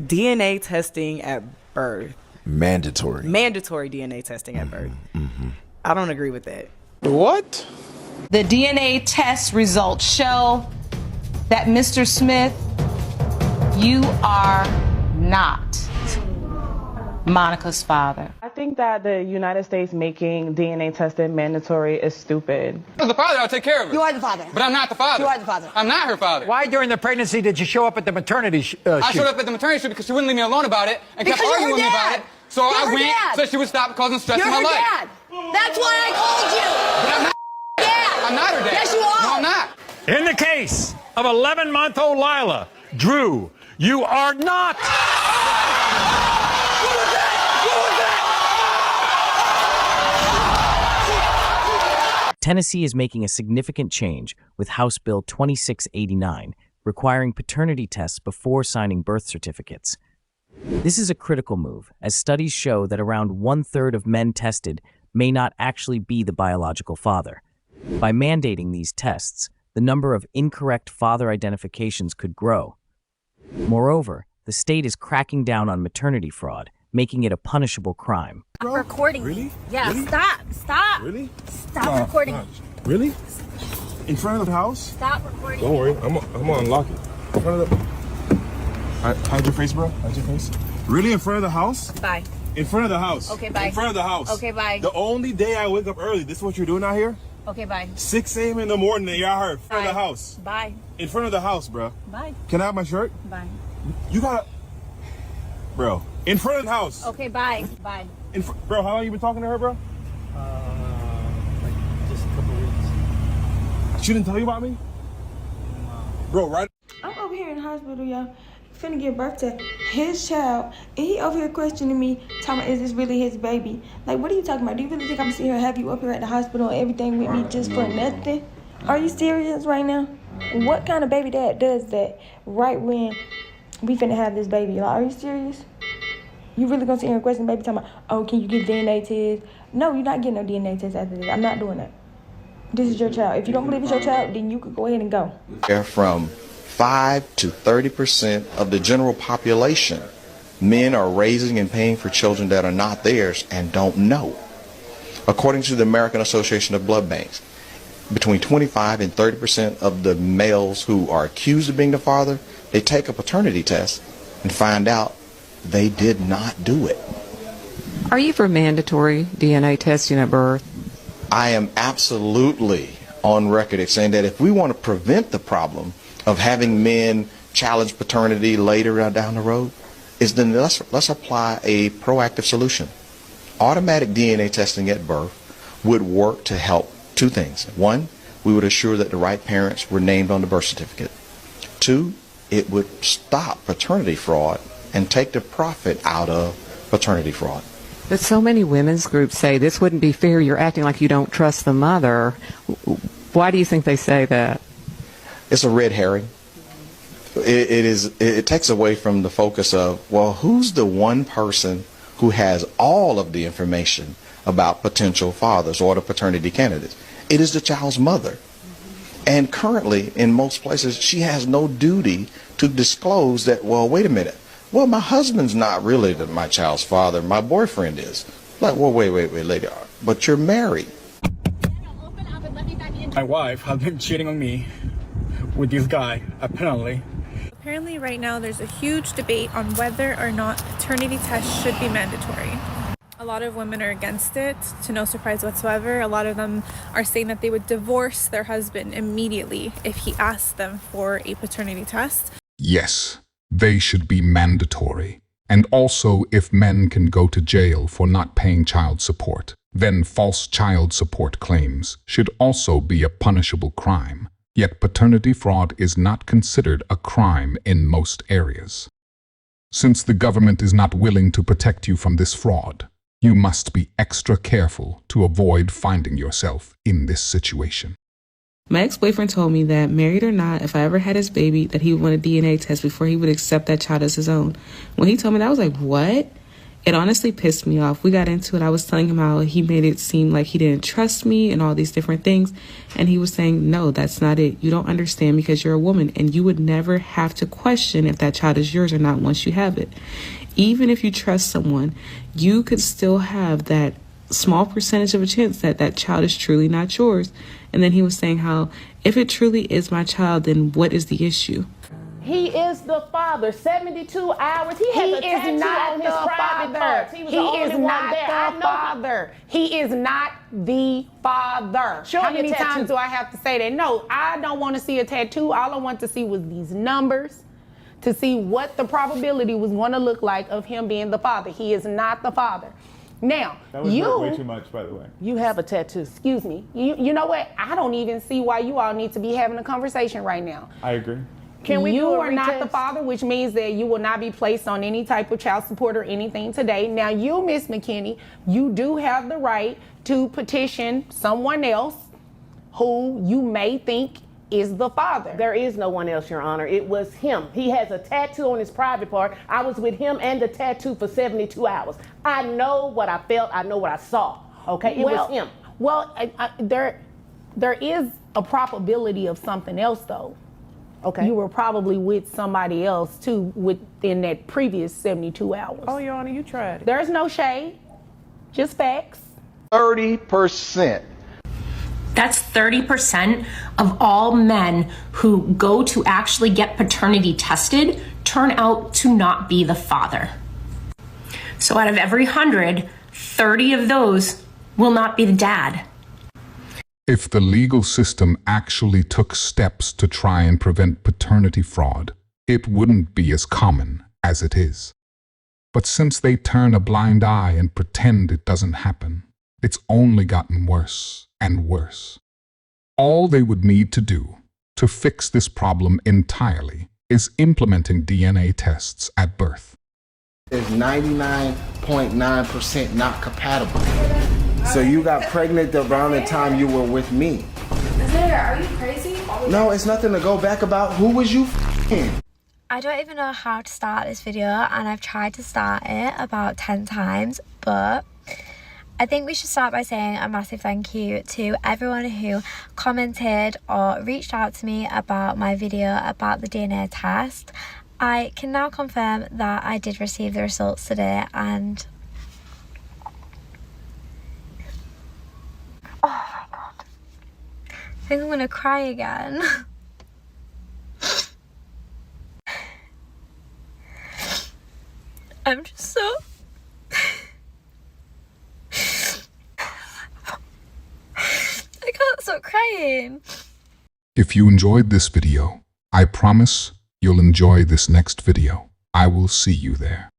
DNA testing at birth. Mandatory. Mandatory DNA testing at birth. I don't agree with that. What? The DNA test results show that Mr. Smith, you are not Monica's father. I think that the United States making DNA testing mandatory is stupid. As the father, I'll take care of her. You are the father. But I'm not the father. You are the father. I'm not her father. Why during the pregnancy did you show up at the maternity shoot? I showed up at the maternity shoot because she wouldn't leave me alone about it and kept Because arguing with me about it. So I went dad. so she would stop causing stress You're in my her life. dad. That's why I called you. But I'm not Dad. I'm not her dad. Yes, you are. No, I'm not. In the case of 11-month-old Lila, Drew, you are not. Tennessee is making a significant change with House Bill 2689, requiring paternity tests before signing birth certificates. This is a critical move, as studies show that around 1/3 of men tested may not actually be the biological father. By mandating these tests, the number of incorrect father identifications could grow. Moreover, the state is cracking down on maternity fraud, making it a punishable crime. Stop recording. Really? Yeah, Really? Stop. Really? Stop recording. Really? In front of the house? Stop recording. Don't worry, I'm gonna unlock it. In front of the... Hide your face, bro. Hide your face. Really? In front of the house? Bye. In front of the house. Okay, bye. In front of the house. Okay, bye. The only day I wake up early, this is what you're doing out here? Okay, bye. 6 a.m. in the morning, you're out here in front of the house. Bye. In front of the house, bro. Bye. Can I have my shirt? Bye. You gotta... Bro, in front of the house. Okay, bye. Bye. Bro, how long you been talking to her, bro? Like just a couple weeks. She didn't tell you about me? Bro, right? I'm over here in the hospital, y'all, finna give birth to his child, and he over here questioning me, talking about, is this really his baby? Like, what are you talking about? Do you really think I'm sitting here and have you up here at the hospital and everything with me just for nothing? Are you serious right now? What kind of baby dad does that right when we finna have this baby? Like, are you serious? You really gonna sit here and question the baby talking about, oh, can you get DNA test? No, you're not getting no DNA test after this. I'm not doing that. This is your child. If you don't believe it's your child, then you could go ahead and go. From 5 to 30% of the general population, men are raising and paying for children that are not theirs and don't know. According to the American Association of Blood Banks, between 25 and 30% of the males who are accused of being the father, they take a paternity test and find out they did not do it. Are you for mandatory DNA testing at birth? I am absolutely on record as saying that if we want to prevent the problem of having men challenge paternity later down the road, then let's apply a proactive solution. Automatic DNA testing at birth would work to help two things. One, we would assure that the right parents were named on the birth certificate. Two, it would stop paternity fraud and take the profit out of paternity fraud. But so many women's groups say this wouldn't be fair. You're acting like you don't trust the mother. Why do you think they say that? It's a red herring. It takes away from the focus of, well, who's the one person who has all of the information about potential fathers or the paternity candidates? It is the child's mother. And currently, in most places, she has no duty to disclose that, well, wait a minute. Well, my husband's not really my child's father. My boyfriend is. Like, well, wait, lady. But you're married. My wife has been cheating on me with this guy, apparently. Apparently right now there's a huge debate on whether or not paternity tests should be mandatory. A lot of women are against it, to no surprise whatsoever. A lot of them are saying that they would divorce their husband immediately if he asked them for a paternity test. Yes, they should be mandatory. And also, if men can go to jail for not paying child support, then false child support claims should also be a punishable crime. Yet paternity fraud is not considered a crime in most areas. Since the government is not willing to protect you from this fraud, you must be extra careful to avoid finding yourself in this situation. My ex-boyfriend told me that, married or not, if I ever had his baby, that he would want a DNA test before he would accept that child as his own. When he told me that, I was like, what? It honestly pissed me off. We got into it. I was telling him how he made it seem like he didn't trust me and all these different things. And he was saying, no, that's not it. You don't understand because you're a woman and you would never have to question if that child is yours or not once you have it. Even if you trust someone, you could still have that small percentage of a chance that that child is truly not yours. And then he was saying how if it truly is my child, then what is the issue? He is the father. 72 hours. He has a tattoo on his private parts. He was the only one there. I know father. He is not the father. How many times do I have to say that? No, I don't want to see a tattoo. All I want to see was these numbers to see what the probability was going to look like of him being the father. He is not the father. Now, that was way too much, by the way. You have a tattoo. Excuse me. You know what? I don't even see why you all need to be having a conversation right now. I agree. You are not the father, which means that you will not be placed on any type of child support or anything today. Now, you, Miss McKinney, you do have the right to petition someone else who you may think is the father. There is no one else, Your Honor. It was him. He has a tattoo on his private part. I was with him and the tattoo for 72 hours. I know what I felt. I know what I saw. Okay, it was him. Well, there is a probability of something else, though. Okay. You were probably with somebody else too within that previous 72 hours. Oh, Your Honor, you tried it. There's no shade, just facts. 30%. That's 30% of all men who go to actually get paternity tested turn out to not be the father. So out of every 100, 30 of those will not be the dad. If the legal system actually took steps to try and prevent paternity fraud, it wouldn't be as common as it is. But since they turn a blind eye and pretend it doesn't happen, it's only gotten worse and worse. All they would need to do to fix this problem entirely is implementing DNA tests at birth. Is 99.9% not compatible. So you got pregnant around the time you were with me. Are you crazy? No, it's nothing to go back about. Who was you f***ing? I don't even know how to start this video, and I've tried to start it about 10 times, but I think we should start by saying a massive thank you to everyone who commented or reached out to me about my video about the DNA test. I can now confirm that I did receive the results today, and oh my god, I think I'm gonna cry again. I'm just so I can't stop crying. If you enjoyed this video, I promise you'll enjoy this next video. I will see you there.